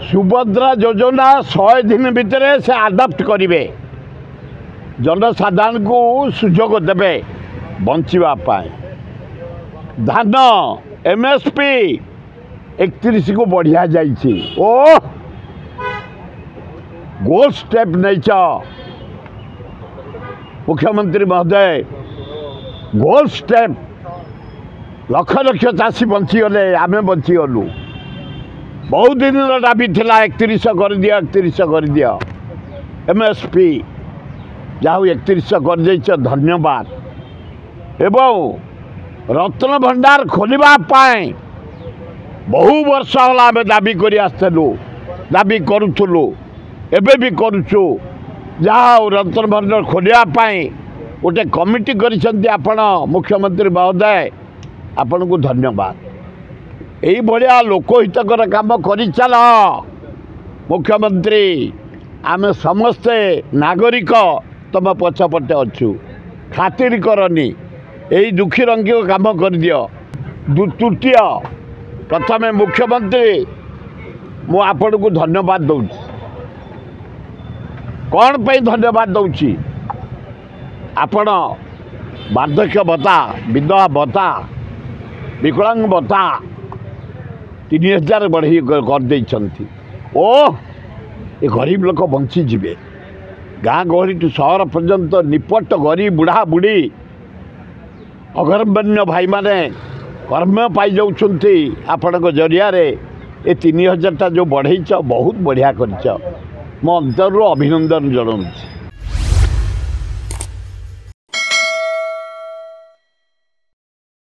सुभद्रा योजना 100 दिन भितर से आडप्ट करेंगे जनसाधारण को सुजोग देवे बचापी धान एमएसपी 31 को बढ़िया जाइए ओ गोल स्टेप नहीं मुख्यमंत्री महोदय गोल स्टेप लक्ष लक्ष चाषी बंचीगले आम बंचीगलु बहुत दिन दाबी थिला 31 कर दिया 31 कर दिया एमएसपी जाऊ 31 कर देछ धन्यवाद एवं रत्न भंडार खोलिबा पाए बहु वर्ष होला आम दाबी करी आसलु दाबी करूथुलु एबे भी करूछु जाऊ रत्न भंडार खोलिबा पाए गोटे कमिटी करिसंती आपण मुख्यमंत्री महोदय आपण को धन्यवाद यही भाया लोकहितकर काम करी चल मुख्यमंत्री आम समस्ते नागरिक तुम पछपटे अच्छु खातिर करनी यही दुखी रंगी काम कर दियो तृतीय प्रथम मुख्यमंत्री मु आपण को धन्यवाद दौर कौन पे धन्यवाद दौची आपण वार्धक्य भत्ता विधवा भत्ता विकलांग भत्ता 3000 बढ़ी कर ओ ये गरीब लोक बंची जीवे गाँ गहली टू सहर पर्यंत निपट गरीब बुढ़ा बुढ़ी अगरबन्य भाई माने कर्म पाई जाउछंती आपण जरिया ये 3000 जो बढ़ई बहुत बढ़िया कर मो अंतर अभिनंदन जनाऊँ।